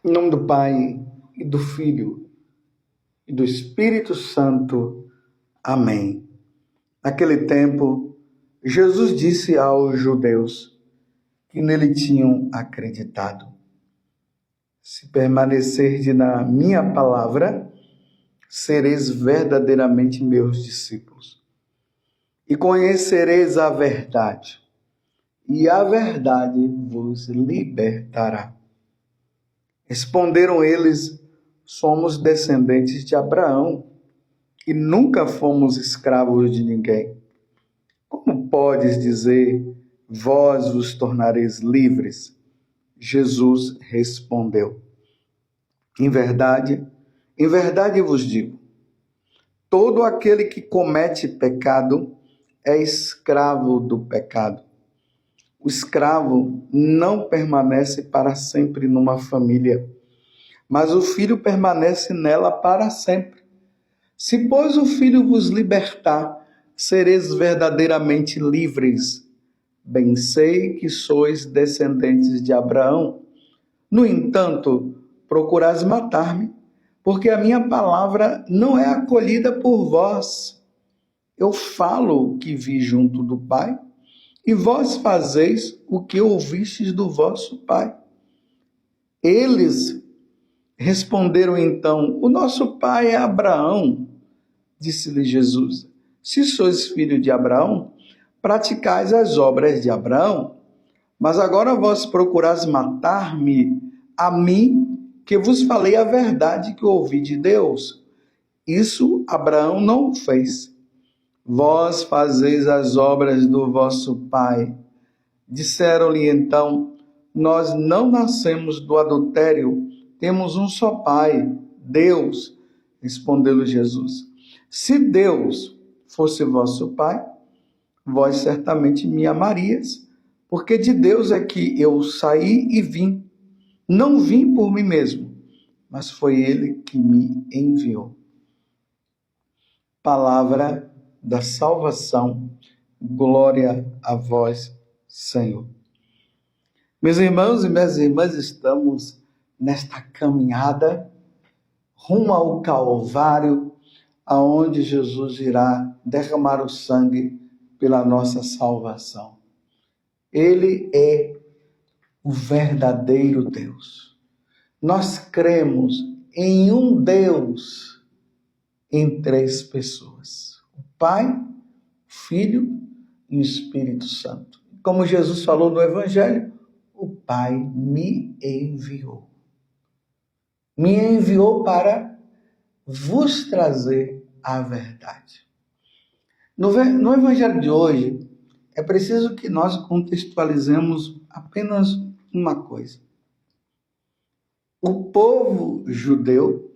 Em nome do Pai, e do Filho, e do Espírito Santo. Amém. Naquele tempo, Jesus disse aos judeus que nele tinham acreditado: se permanecerdes na minha palavra, sereis verdadeiramente meus discípulos. E conhecereis a verdade, e a verdade vos libertará. Responderam eles: somos descendentes de Abraão e nunca fomos escravos de ninguém. Como podes dizer, vós vos tornareis livres? Jesus respondeu: em verdade vos digo, todo aquele que comete pecado é escravo do pecado. O escravo não permanece para sempre numa família, mas o filho permanece nela para sempre. Se, pois, o Filho vos libertar, sereis verdadeiramente livres. Bem sei que sois descendentes de Abraão. No entanto, procurais matar-me, porque a minha palavra não é acolhida por vós. Eu falo o que vi junto do Pai, e vós fazeis o que ouvistes do vosso pai. Eles responderam então: o nosso pai é Abraão. Disse-lhe Jesus: se sois filho de Abraão, praticais as obras de Abraão. Mas agora vós procurais matar-me, a mim, que vos falei a verdade que ouvi de Deus. Isso Abraão não fez. Vós fazeis as obras do vosso pai. Disseram-lhe então: nós não nascemos do adultério, temos um só pai, Deus. Respondeu-lhe Jesus: se Deus fosse vosso pai, vós certamente me amarias, porque de Deus é que eu saí e vim. Não vim por mim mesmo, mas foi ele que me enviou. Palavra da salvação. Glória a vós, Senhor. Meus irmãos e minhas irmãs, estamos nesta caminhada rumo ao Calvário, aonde Jesus irá derramar o sangue pela nossa salvação. Ele é o verdadeiro Deus. Nós cremos em um Deus em três pessoas: o Pai, o Filho e o Espírito Santo. Como Jesus falou no Evangelho, o Pai me enviou. Me enviou para vos trazer a verdade. No Evangelho de hoje, é preciso que nós contextualizemos apenas uma coisa. O povo judeu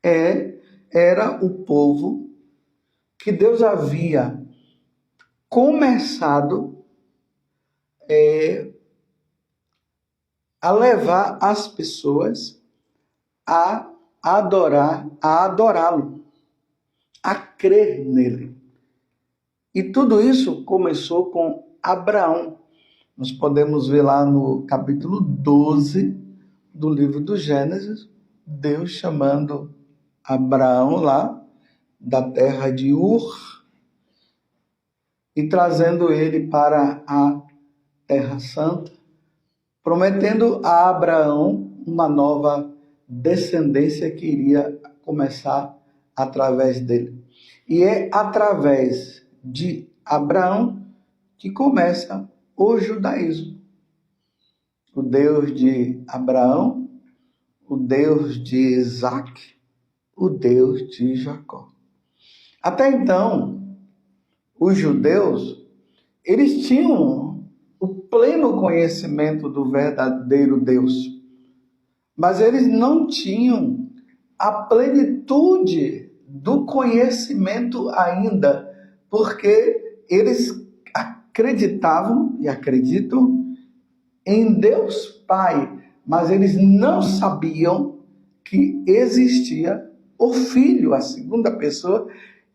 era o povo que Deus havia começado a levar as pessoas a adorá-lo, a crer nele. E tudo isso começou com Abraão. Nós podemos ver lá no capítulo 12 do livro do Gênesis, Deus chamando Abraão lá da terra de Ur e trazendo ele para a Terra Santa, prometendo a Abraão uma nova descendência que iria começar através dele. E é através de Abraão que começa o judaísmo. O Deus de Abraão, o Deus de Isaac, o Deus de Jacó. Até então, os judeus, eles tinham o pleno conhecimento do verdadeiro Deus, mas eles não tinham a plenitude do conhecimento ainda, porque eles acreditavam e acreditam em Deus Pai, mas eles não sabiam que existia o Filho, a segunda pessoa,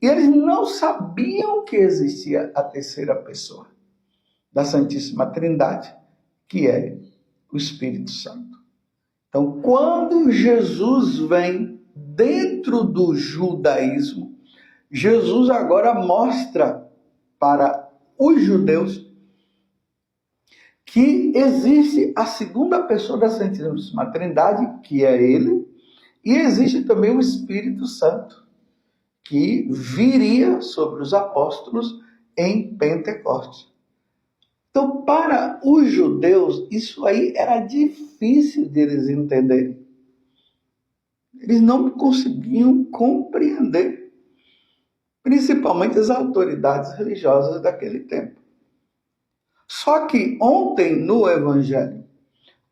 e eles não sabiam que existia a terceira pessoa da Santíssima Trindade, que é o Espírito Santo. Então, quando Jesus vem dentro do judaísmo, Jesus agora mostra para os judeus que existe a segunda pessoa da Santíssima Trindade, que é ele, e existe também o Espírito Santo, que viria sobre os apóstolos em Pentecostes. Então, para os judeus, isso aí era difícil de eles entenderem. Eles não conseguiam compreender, principalmente as autoridades religiosas daquele tempo. Só que ontem, no Evangelho,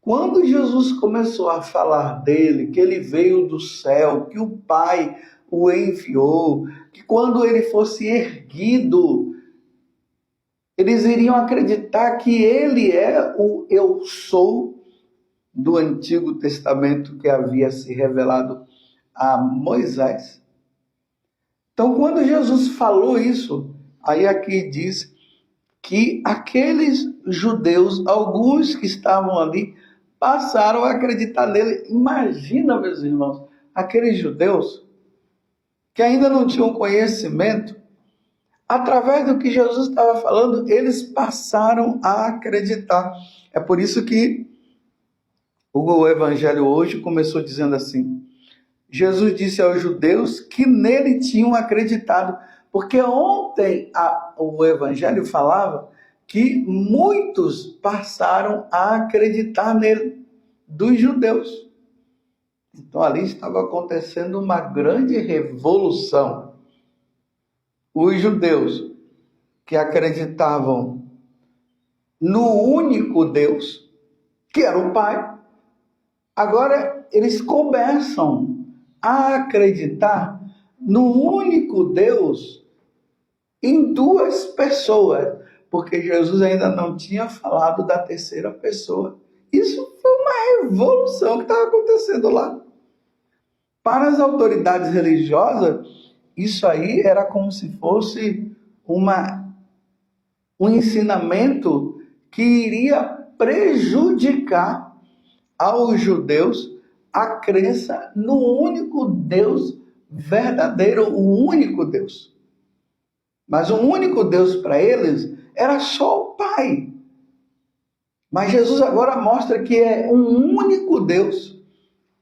quando Jesus começou a falar dele, que ele veio do céu, que o Pai o enviou, que quando ele fosse erguido, eles iriam acreditar que ele é o Eu Sou do Antigo Testamento que havia se revelado a Moisés. Então, quando Jesus falou isso, aí aqui diz que aqueles judeus, alguns que estavam ali, passaram a acreditar nele. Imagina, meus irmãos, aqueles judeus que ainda não tinham conhecimento, através do que Jesus estava falando, eles passaram a acreditar. É por isso que o Evangelho hoje começou dizendo assim: Jesus disse aos judeus que nele tinham acreditado, porque ontem o Evangelho falava que muitos passaram a acreditar nele, dos judeus. Então ali estava acontecendo uma grande revolução. Os judeus que acreditavam no único Deus, que era o Pai, agora eles começam a acreditar no único Deus em duas pessoas, porque Jesus ainda não tinha falado da terceira pessoa. Isso foi uma revolução que estava acontecendo lá. Para as autoridades religiosas, isso aí era como se fosse um ensinamento que iria prejudicar aos judeus a crença no único Deus verdadeiro, o único Deus. Mas o único Deus para eles era só o Pai. Mas Jesus agora mostra que é um único Deus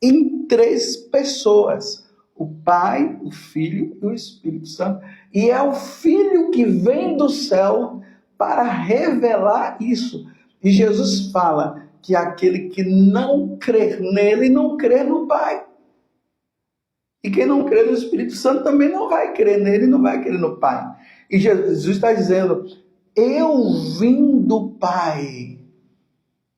em três pessoas: o Pai, o Filho e o Espírito Santo. E é o Filho que vem do céu para revelar isso. E Jesus fala que aquele que não crer nele, não crê no Pai. E quem não crê no Espírito Santo também não vai crer nele, não vai crer no Pai. E Jesus está dizendo: eu vim do Pai.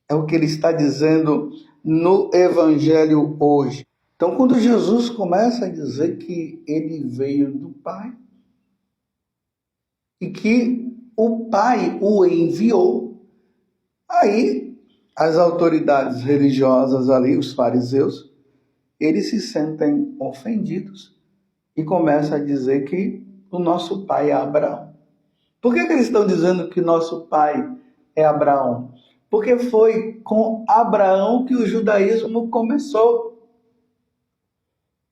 É o que ele está dizendo no Evangelho hoje. Então, quando Jesus começa a dizer que ele veio do Pai e que o Pai o enviou, aí as autoridades religiosas ali, os fariseus, eles se sentem ofendidos e começam a dizer que o nosso pai é Abraão. Por que eles estão dizendo que nosso pai é Abraão? Porque foi com Abraão que o judaísmo começou.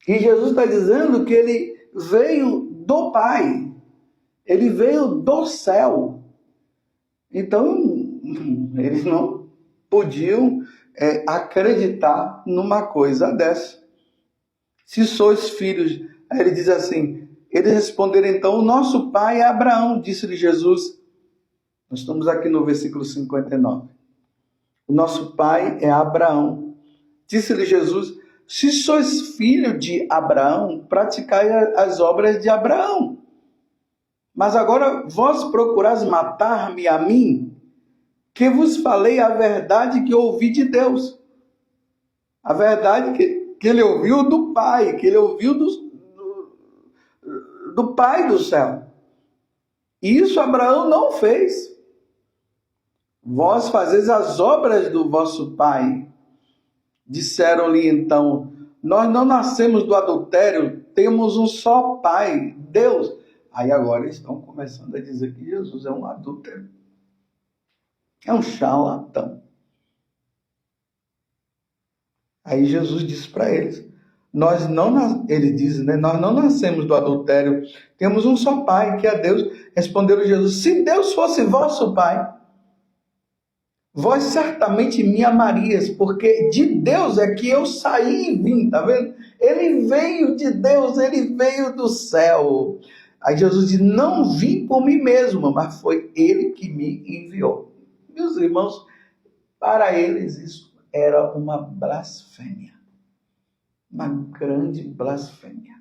E Jesus está dizendo que ele veio do Pai, ele veio do céu. Então, eles não podiam acreditar numa coisa dessa. Se sois filhos, aí ele diz assim, eles responderam então: o nosso pai é Abraão, disse-lhe Jesus. Nós estamos aqui no versículo 59. O nosso pai é Abraão. Disse-lhe Jesus: se sois filho de Abraão, praticai as obras de Abraão. Mas agora vós procurais matar-me a mim, que vos falei a verdade que ouvi de Deus. A verdade que ele ouviu do Pai, que ele ouviu do Pai do céu. E isso Abraão não fez. Vós fazeis as obras do vosso pai. Disseram-lhe então: nós não nascemos do adultério, temos um só pai, Deus. Aí agora estão começando a dizer que Jesus é um adúltero. É um charlatão. Aí Jesus disse para eles, ele diz, né? Nós não nascemos do adultério, temos um só Pai, que é Deus. Respondeu Jesus, se Deus fosse vosso Pai, vós certamente me amarias, porque de Deus é que eu saí e vim, tá vendo? Ele veio de Deus, ele veio do céu. Aí Jesus diz, não vim por mim mesmo, mas foi ele que me enviou. Meus irmãos, para eles isso era uma blasfêmia. Uma grande blasfêmia.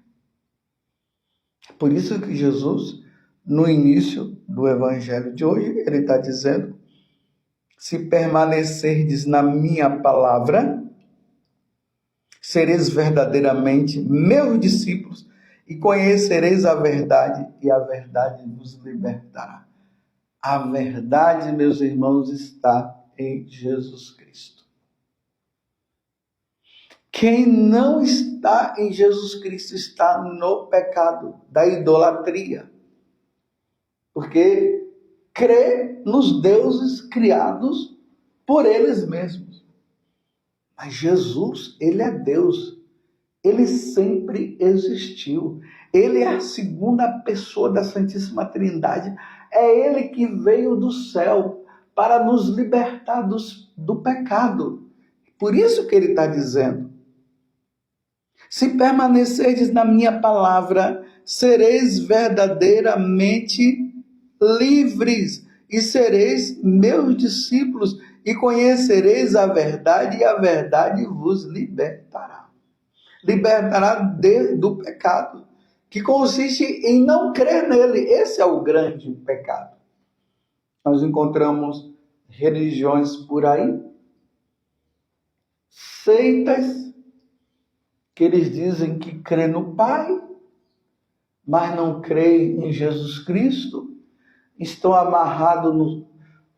Por isso que Jesus, no início do evangelho de hoje, ele está dizendo, se permanecerdes na minha palavra, sereis verdadeiramente meus discípulos e conhecereis a verdade, e a verdade vos libertará. A verdade, meus irmãos, está em Jesus Cristo. Quem não está em Jesus Cristo está no pecado da idolatria. Porque crê nos deuses criados por eles mesmos. Mas Jesus, ele é Deus. Ele sempre existiu. Ele é a segunda pessoa da Santíssima Trindade. É ele que veio do céu para nos libertar do pecado. Por isso que ele está dizendo, se permanecerdes na minha palavra, sereis verdadeiramente livres e sereis meus discípulos e conhecereis a verdade e a verdade vos libertará. Libertará do pecado, que consiste em não crer nele. Esse é o grande pecado. Nós encontramos religiões por aí, seitas, que eles dizem que crê no Pai, mas não crê em Jesus Cristo, estão amarrados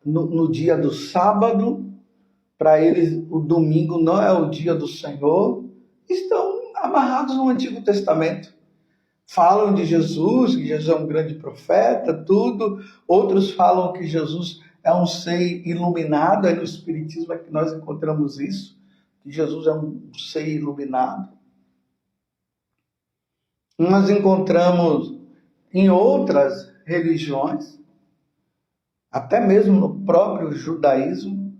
no dia do sábado, para eles o domingo não é o dia do Senhor, estão amarrados no Antigo Testamento. Falam de Jesus, que Jesus é um grande profeta, tudo. Outros falam que Jesus é um ser iluminado, aí no Espiritismo é que nós encontramos isso, que Jesus é um ser iluminado. Nós encontramos em outras religiões, até mesmo no próprio judaísmo,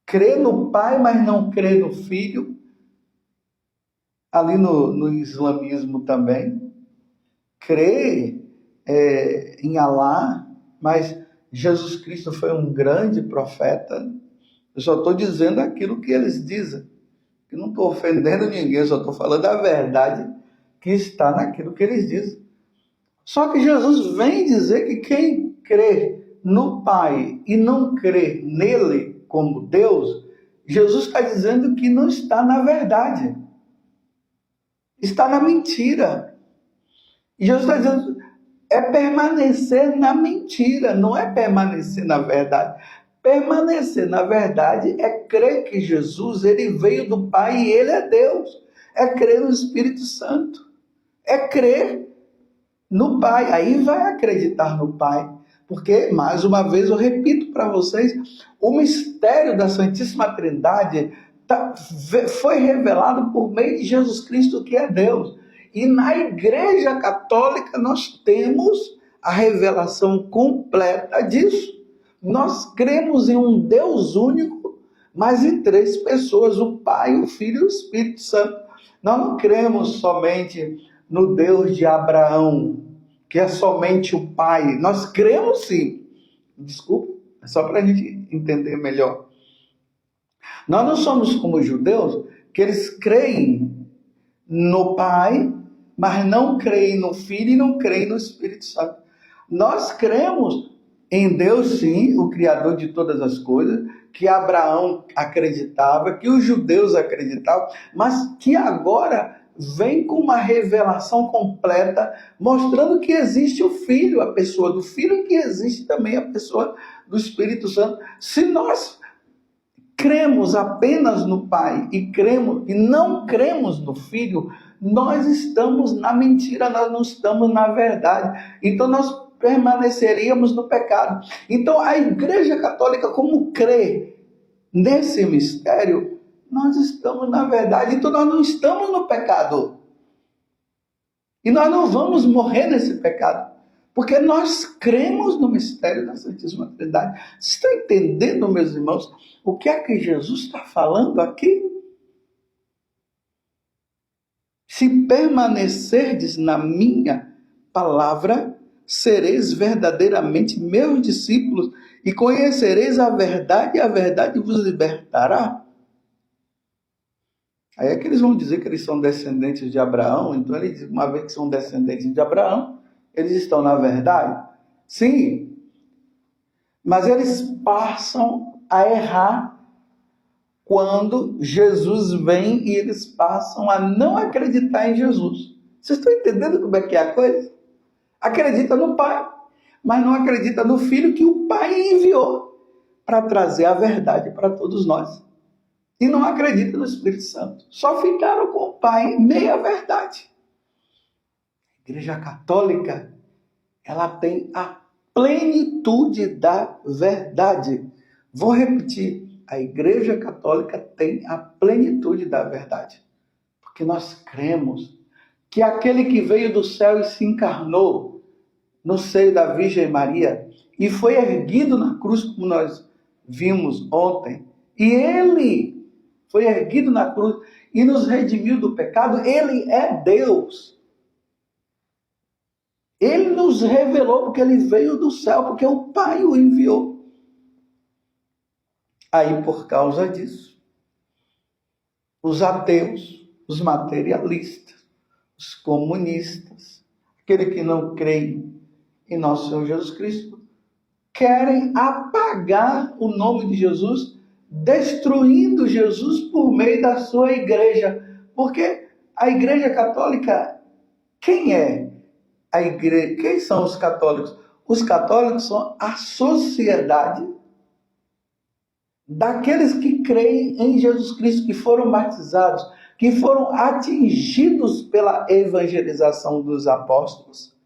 crê no Pai, mas não crê no Filho. Ali no islamismo também, crê em Alá, mas Jesus Cristo foi um grande profeta. Eu só estou dizendo aquilo que eles dizem. Eu não estou ofendendo ninguém, eu só estou falando a verdade que está naquilo que eles dizem. Só que Jesus vem dizer que quem crê no Pai e não crê nele como Deus, Jesus está dizendo que não está na verdade. Está na mentira. E Jesus está dizendo, é permanecer na mentira, não é permanecer na verdade. Permanecer na verdade é crer que Jesus, ele veio do Pai e ele é Deus. É crer no Espírito Santo. É crer no Pai. Aí vai acreditar no Pai. Porque, mais uma vez, eu repito para vocês, o mistério da Santíssima Trindade foi revelado por meio de Jesus Cristo, que é Deus. E na Igreja Católica nós temos a revelação completa disso. Nós cremos em um Deus único, mas em três pessoas, o Pai, o Filho e o Espírito Santo. Nós não cremos somente no Deus de Abraão, que é somente o Pai. Nós cremos sim. Desculpa, é só para a gente entender melhor. Nós não somos como os judeus, que eles creem no Pai, mas não creem no Filho e não creem no Espírito Santo. Nós cremos em Deus, sim, o Criador de todas as coisas, que Abraão acreditava, que os judeus acreditavam, mas que agora vem com uma revelação completa, mostrando que existe o Filho, a pessoa do Filho, e que existe também a pessoa do Espírito Santo. Se nós cremos apenas no Pai e não cremos no Filho, nós estamos na mentira, nós não estamos na verdade. Então nós permaneceríamos no pecado. Então a Igreja Católica, como crê nesse mistério, nós estamos na verdade, então nós não estamos no pecado. E nós não vamos morrer nesse pecado, porque nós cremos no mistério da Santíssima Trindade. Vocês estão entendendo, meus irmãos, o que é que Jesus está falando aqui? Se permanecerdes na minha palavra, sereis verdadeiramente meus discípulos e conhecereis a verdade, e a verdade vos libertará. Aí é que eles vão dizer que eles são descendentes de Abraão. Então, ele diz, uma vez que são descendentes de Abraão, eles estão na verdade? Sim. Mas eles passam a errar quando Jesus vem e eles passam a não acreditar em Jesus. Vocês estão entendendo como é que é a coisa? Acredita no Pai, mas não acredita no Filho que o Pai enviou para trazer a verdade para todos nós. E não acredita no Espírito Santo. Só ficaram com o Pai meia verdade. A Igreja Católica, ela tem a plenitude da verdade. Vou repetir. A Igreja Católica tem a plenitude da verdade. Porque nós cremos que aquele que veio do céu e se encarnou no seio da Virgem Maria e foi erguido na cruz, como nós vimos ontem, e ele foi erguido na cruz e nos redimiu do pecado, ele é Deus. Ele nos revelou porque ele veio do céu, porque o Pai o enviou. Aí, por causa disso, os ateus, os materialistas, os comunistas, aquele que não crê em nosso Senhor Jesus Cristo, querem apagar o nome de Jesus, destruindo Jesus por meio da sua igreja. Porque a Igreja Católica, quem é a igreja? Quem são os católicos? Os católicos são a sociedade daqueles que creem em Jesus Cristo, que foram batizados, que foram atingidos pela evangelização dos apóstolos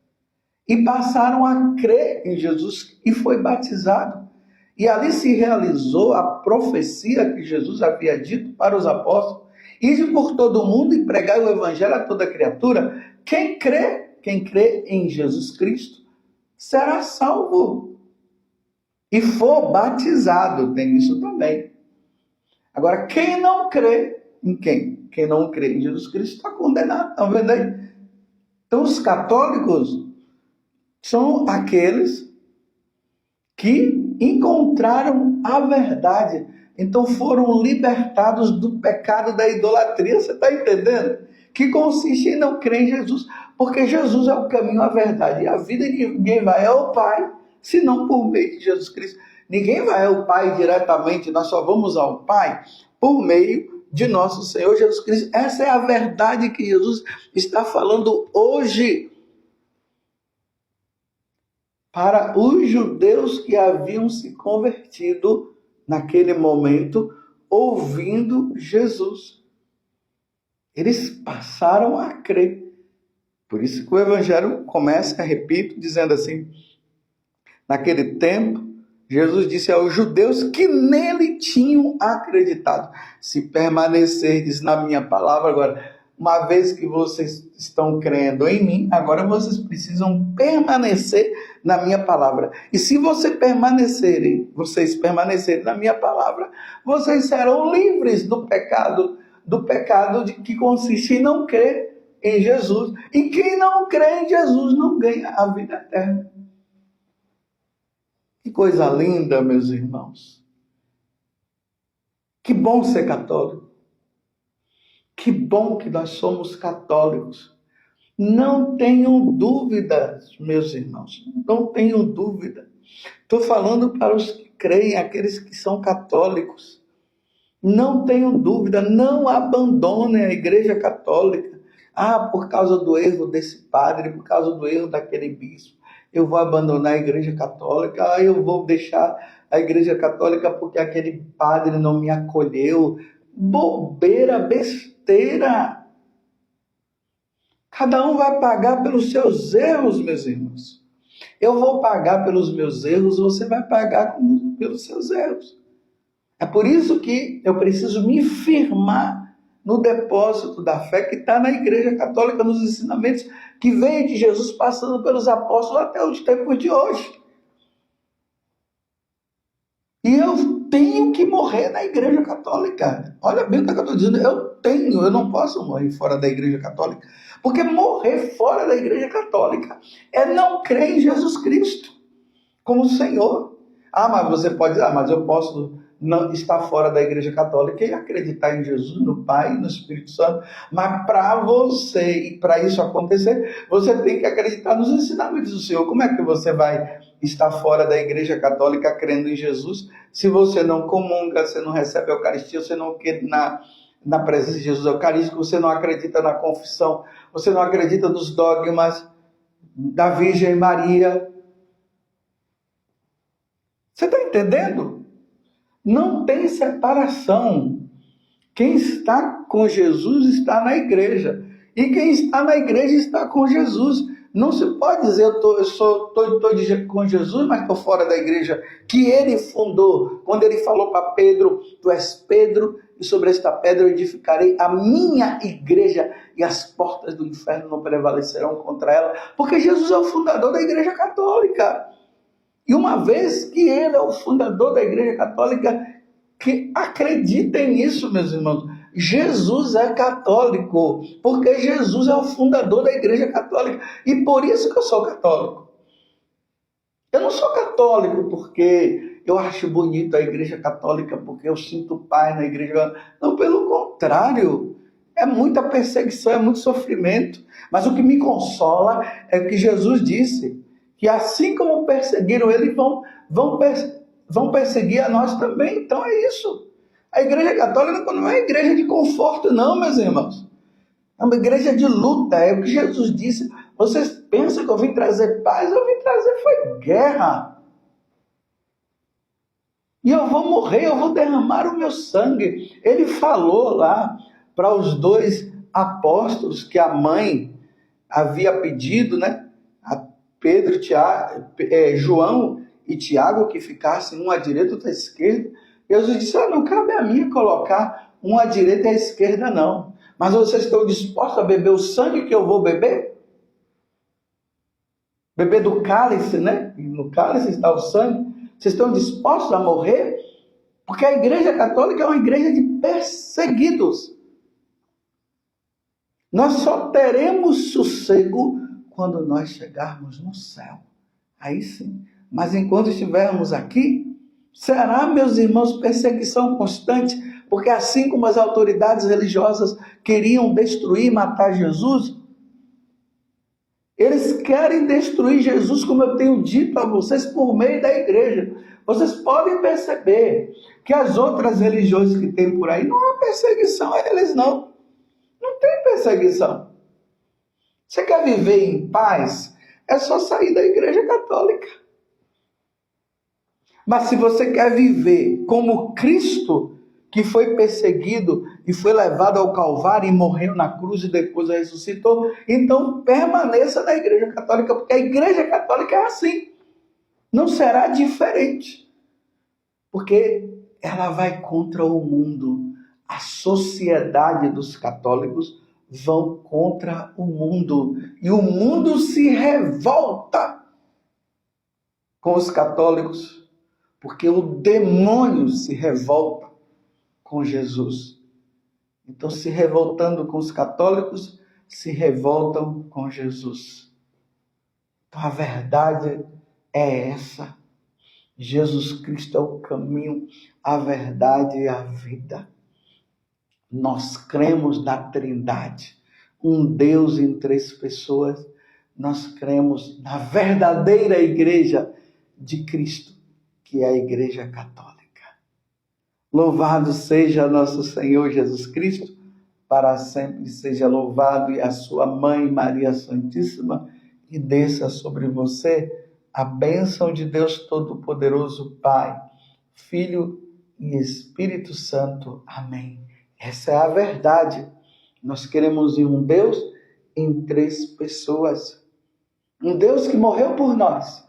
e passaram a crer em Jesus e foi batizado. E ali se realizou a profecia que Jesus havia dito para os apóstolos: ide por todo o mundo e pregai o evangelho a toda criatura. Quem crê em Jesus Cristo será salvo e for batizado. Tem isso também. Agora, quem não crê em quem? Quem não crê em Jesus Cristo está condenado. Estão vendo aí? Então, os católicos são aqueles que encontraram a verdade. Então, foram libertados do pecado da idolatria. Você está entendendo? Que consiste em não crer em Jesus. Porque Jesus é o caminho, a verdade e a vida. E ninguém vai ao Pai senão por meio de Jesus Cristo. Ninguém vai ao Pai diretamente, nós só vamos ao Pai por meio de nosso Senhor Jesus Cristo. Essa é a verdade que Jesus está falando hoje para os judeus que haviam se convertido naquele momento, ouvindo Jesus. Eles passaram a crer. Por isso que o Evangelho começa, repito, dizendo assim: naquele tempo, Jesus disse aos judeus que nele tinham acreditado: se permanecerdes na minha palavra. Agora, uma vez que vocês estão crendo em mim, agora vocês precisam permanecer na minha palavra. E se vocês permanecerem na minha palavra, vocês serão livres do pecado que consiste em não crer em Jesus. E quem não crê em Jesus não ganha a vida eterna. Que coisa linda, meus irmãos. Que bom ser católico. Que bom que nós somos católicos. Não tenham dúvidas, meus irmãos. Não tenham dúvida. Estou falando para os que creem, aqueles que são católicos. Não tenham dúvida, não abandonem a Igreja Católica. Por causa do erro desse padre, por causa do erro daquele bispo, eu vou abandonar a Igreja Católica, eu vou deixar a Igreja Católica porque aquele padre não me acolheu. Bobeira, besteira. Cada um vai pagar pelos seus erros, meus irmãos. Eu vou pagar pelos meus erros, você vai pagar pelos seus erros. É por isso que eu preciso me firmar no depósito da fé que está na Igreja Católica, nos ensinamentos que veio de Jesus passando pelos apóstolos até os tempos de hoje. E eu tenho que morrer na Igreja Católica. Olha bem o que eu estou dizendo. Eu não posso morrer fora da Igreja Católica. Porque morrer fora da Igreja Católica é não crer em Jesus Cristo como Senhor. Mas você pode dizer, mas eu posso não estar fora da Igreja Católica e acreditar em Jesus, no Pai e no Espírito Santo. Mas para você, e para isso acontecer, você tem que acreditar nos ensinamentos do Senhor. Como é que você vai estar fora da Igreja Católica crendo em Jesus se você não comunga, você não recebe a Eucaristia, você não quer na presença de Jesus Eucarístico, você não acredita na confissão, você não acredita nos dogmas da Virgem Maria? Você está entendendo? Não tem separação. Quem está com Jesus está na igreja. E quem está na igreja está com Jesus. Não se pode dizer, eu estou com Jesus, mas estou fora da igreja que ele fundou. Quando ele falou para Pedro, tu és Pedro, e sobre esta pedra eu edificarei a minha igreja, e as portas do inferno não prevalecerão contra ela. Porque Jesus é o fundador da Igreja Católica. E uma vez que ele é o fundador da Igreja Católica, que acreditem nisso, meus irmãos, Jesus é católico, porque Jesus é o fundador da Igreja Católica, e por isso que eu sou católico. Eu não sou católico porque eu acho bonito a Igreja Católica, porque eu sinto paz na Igreja. Não, pelo contrário, é muita perseguição, é muito sofrimento, mas o que me consola é o que Jesus disse, que assim como perseguiram ele, vão perseguir a nós também. Então é isso. A Igreja Católica não é uma igreja de conforto, não, meus irmãos. É uma igreja de luta. É o que Jesus disse. Vocês pensam que eu vim trazer paz? Eu vim trazer foi guerra. E eu vou morrer, eu vou derramar o meu sangue. Ele falou lá para os 2 apóstolos que a mãe havia pedido, né? A Pedro, João e Tiago, que ficassem um à direita e outro à esquerda. Jesus disse, não cabe a mim colocar um à direita e à esquerda, não. Mas vocês estão dispostos a beber o sangue que eu vou beber? Beber do cálice, né? E no cálice está o sangue. Vocês estão dispostos a morrer? Porque a Igreja Católica é uma igreja de perseguidos. Nós só teremos sossego quando nós chegarmos no céu. Aí sim. Mas enquanto estivermos aqui, será, meus irmãos, perseguição constante, porque assim como as autoridades religiosas queriam destruir e matar Jesus, eles querem destruir Jesus, como eu tenho dito a vocês, por meio da igreja. Vocês podem perceber que as outras religiões que tem por aí, não há perseguição a eles, não. Não tem perseguição. Você quer viver em paz? É só sair da Igreja Católica. Mas se você quer viver como Cristo, que foi perseguido e foi levado ao Calvário e morreu na cruz e depois ressuscitou, então permaneça na Igreja Católica, porque a Igreja Católica é assim. Não será diferente. Porque ela vai contra o mundo. A sociedade dos católicos vão contra o mundo. E o mundo se revolta com os católicos, porque o demônio se revolta com Jesus. Então, se revoltando com os católicos, se revoltam com Jesus. Então, a verdade é essa. Jesus Cristo é o caminho, a verdade e a vida. Nós cremos na Trindade, um Deus em 3 pessoas. Nós cremos na verdadeira igreja de Cristo, que é a Igreja Católica. Louvado seja nosso Senhor Jesus Cristo, para sempre seja louvado, e a sua mãe Maria Santíssima, e desça sobre você a bênção de Deus Todo-Poderoso, Pai, Filho e Espírito Santo. Amém. Essa é a verdade. Nós queremos um Deus em 3 pessoas. Um Deus que morreu por nós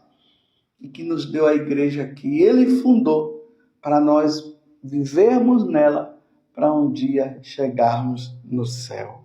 e que nos deu a igreja que Ele fundou para nós vivermos nela para um dia chegarmos no céu.